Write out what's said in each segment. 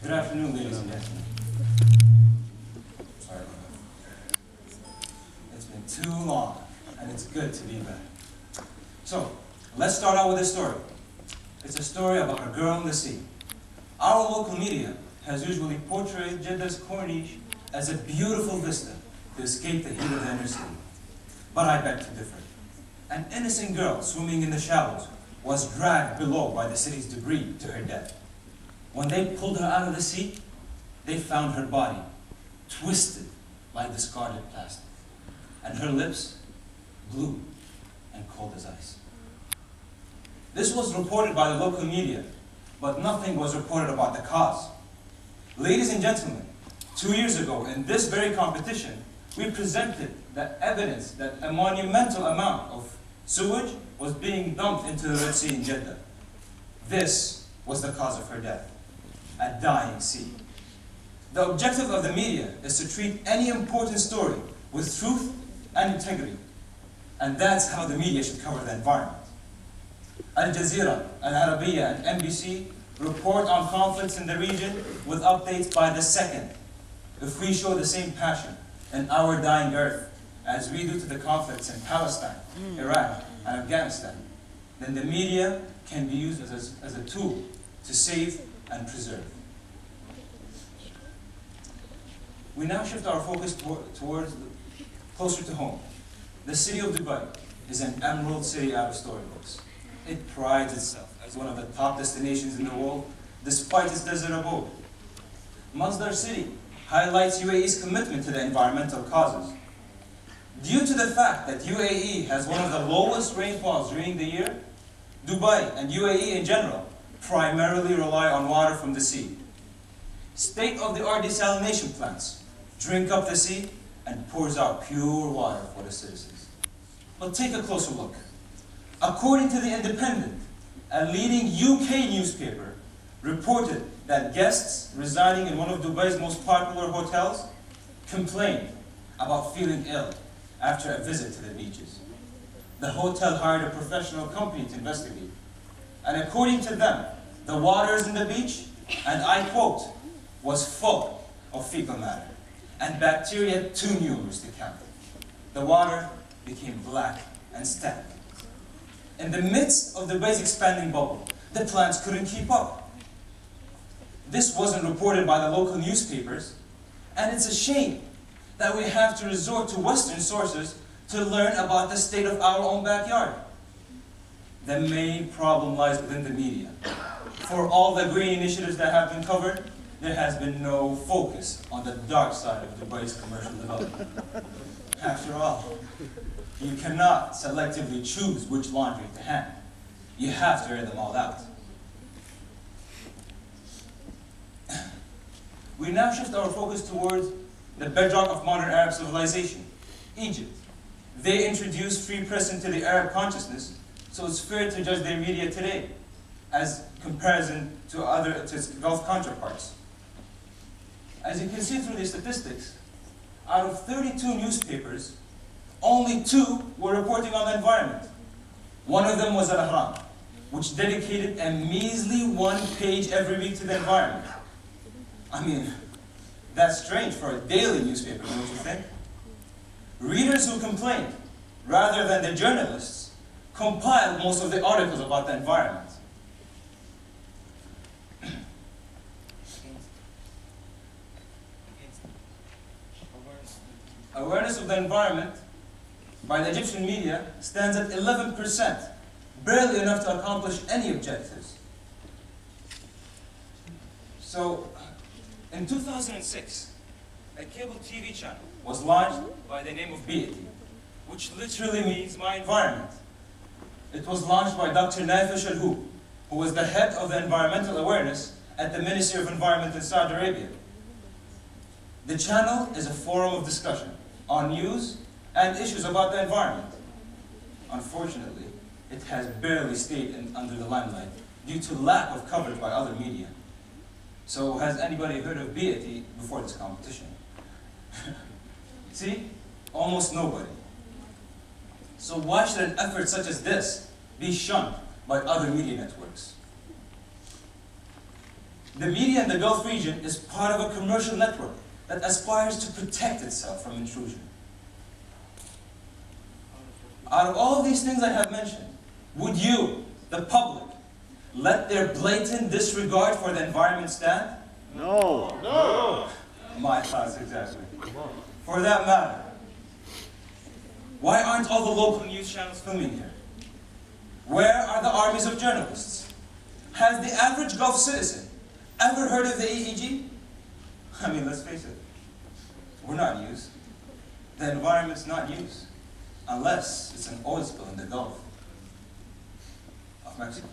Good afternoon, ladies and gentlemen. Sorry about that. It's been too long, and it's good to be back. So, let's start out with a story. It's a story about a girl in the sea. Our local media has usually portrayed Jeddah's Corniche as a beautiful vista to escape the heat of the inner city. But I beg to differ. An innocent girl swimming in the shallows was dragged below by the city's debris to her death. When they pulled her out of the sea, they found her body twisted like discarded plastic, and her lips blue and cold as ice. This was reported by the local media, but nothing was reported about the cause. Ladies and gentlemen, 2 years ago in this very competition, we presented the evidence that a monumental amount of sewage was being dumped into the Red Sea in Jeddah. This was the cause of her death, a dying sea. The objective of the media is to treat any important story with truth and integrity, and that's how the media should cover the environment. Al Jazeera, Al Arabiya, and NBC report on conflicts in the region with updates by the second. If we show the same passion in our dying earth as we do to the conflicts in Palestine, Iraq, and Afghanistan, then the media can be used as a tool to save and preserve. We now shift our focus towards closer to home. The city of Dubai is an emerald city out of storybooks. It prides itself as one of the top destinations in the world, despite its desert abode. Masdar City highlights UAE's commitment to the environmental causes. Due to the fact that UAE has one of the lowest rainfalls during the year, Dubai and UAE in general primarily rely on water from the sea. State-of-the-art desalination plants drink up the sea and pours out pure water for the citizens. But take a closer look. According to The Independent, a leading UK newspaper reported that guests residing in one of Dubai's most popular hotels complained about feeling ill after a visit to the beaches. The hotel hired a professional company to investigate. And according to them, the waters in the beach, and I quote, was full of fecal matter and bacteria too numerous to count. The water became black and stagnant. In the midst of Dubai's expanding bubble, the plants couldn't keep up. This wasn't reported by the local newspapers, and it's a shame that we have to resort to Western sources to learn about the state of our own backyard. The main problem lies within the media. For all the green initiatives that have been covered, there has been no focus on the dark side of Dubai's commercial development. After all, you cannot selectively choose which laundry to hang. You have to air them all out. We now shift our focus towards the bedrock of modern Arab civilization, Egypt. They introduced free press into the Arab consciousness, so it's fair to judge their media today as comparison to its Gulf counterparts. As you can see through the statistics, out of 32 newspapers, only 2 were reporting on the environment. One of them was Al-Ahram, which dedicated a measly 1 page every week to the environment. I mean, that's strange for a daily newspaper, don't you think? Readers who complained, rather than the journalists, compiled most of the articles about the environment. Awareness of the environment by the Egyptian media stands at 11%, barely enough to accomplish any objectives. So, in 2006, a cable TV channel was launched by the name of BEAT, which literally means my environment. It was launched by Dr. Nafish Al-Hoop, who was the head of the environmental awareness at the Ministry of Environment in Saudi Arabia. The channel is a forum of discussion on news and issues about the environment. Unfortunately, it has barely stayed under the limelight due to lack of coverage by other media. So has anybody heard of BEAT before this competition? See? Almost nobody. So why should an effort such as this be shunned by other media networks? The media in the Gulf region is part of a commercial network that aspires to protect itself from intrusion. Out of all of these things I have mentioned, would you, the public, let their blatant disregard for the environment stand? No. No. My thoughts, exactly. For that matter, why aren't all the local news channels filming here? Where are the armies of journalists? Has the average Gulf citizen ever heard of the EEG? I mean, let's face it, we're not news. The environment's not news, unless it's an oil spill in the Gulf of Mexico.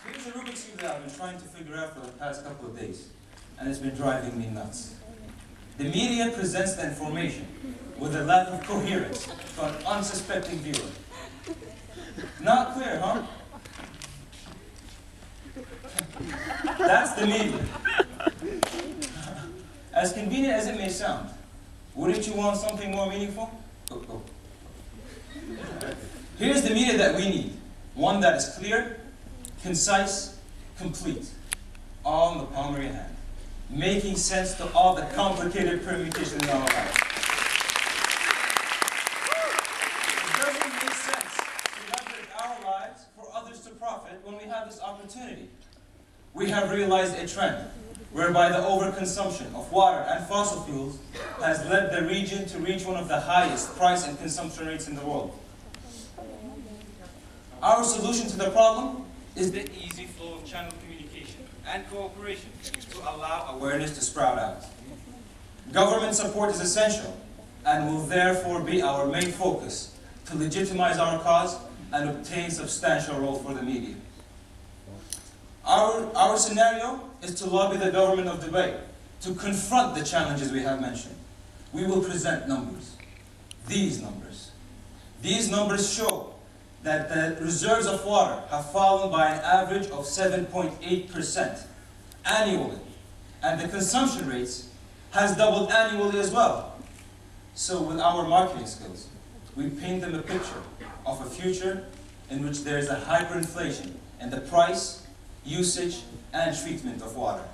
Here's a Rubik's Cube that I've been trying to figure out for the past couple of days, and it's been driving me nuts. The media presents the information with a lack of coherence to an unsuspecting viewer. Not clear, huh? That's the media. As convenient as it may sound, wouldn't you want something more meaningful? Here's the media that we need. One that is clear, concise, complete, all in the palm of your hand, making sense to all the complicated permutations in our lives. It doesn't make sense to leverage our lives for others to profit when we have this opportunity. We have realized a trend whereby the overconsumption of water and fossil fuels has led the region to reach one of the highest price and consumption rates in the world. Our solution to the problem is the easy flow of channel communication and cooperation to allow awareness to sprout out. Government support is essential and will therefore be our main focus to legitimize our cause and obtain substantial role for the media. Our scenario is to lobby the government of Dubai to confront the challenges we have mentioned. We will present numbers. These numbers. These numbers show that the reserves of water have fallen by an average of 7.8% annually, and the consumption rates has doubled annually as well. So with our marketing skills, we paint them a picture of a future in which there is a hyperinflation in the price, usage, and treatment of water.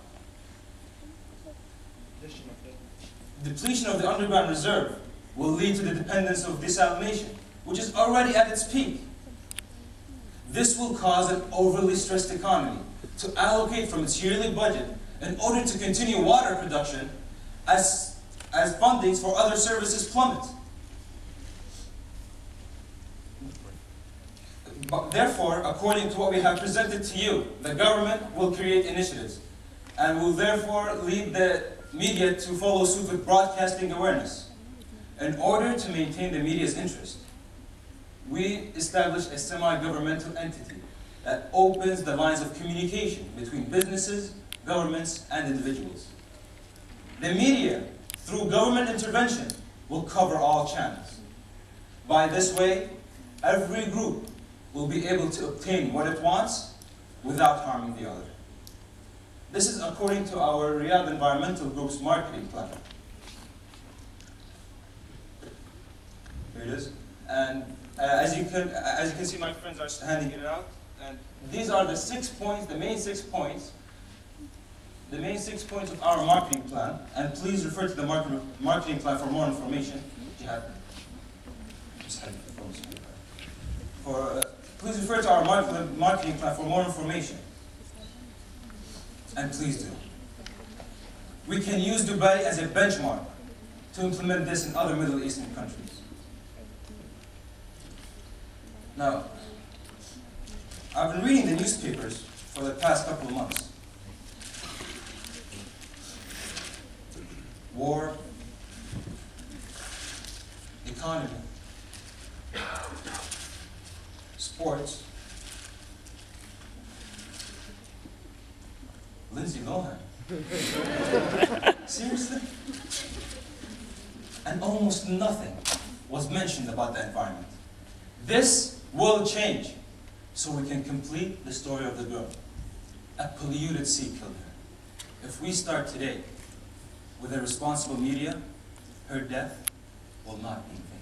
Depletion of the underground reserve will lead to the dependence of desalination, which is already at its peak. This will cause an overly stressed economy to allocate from its yearly budget in order to continue water production as fundings for other services plummet. Therefore, according to what we have presented to you, the government will create initiatives and will therefore lead the media to follow suit with broadcasting awareness. In order to maintain the media's interest, we establish a semi-governmental entity that opens the lines of communication between businesses, governments, and individuals. The media, through government intervention, will cover all channels. By this way, every group will be able to obtain what it wants without harming the other. This is according to our Riyadh Environmental Group's marketing plan. Here it is. And as you can see, my friends are handing it out. And these are the 6 points, the main 6 points. The main 6 points of our marketing plan. And please refer to the marketing plan for more information. Jihad. Please refer to our marketing plan for more information. And please do. We can use Dubai as a benchmark to implement this in other Middle Eastern countries. Now, I've been reading the newspapers for the past couple of months. War, economy, sports, Lindsay Lohan. Seriously? And almost nothing was mentioned about the environment. This will change so we can complete the story of the girl. A polluted sea killed her. If we start today with a responsible media, her death will not be in vain.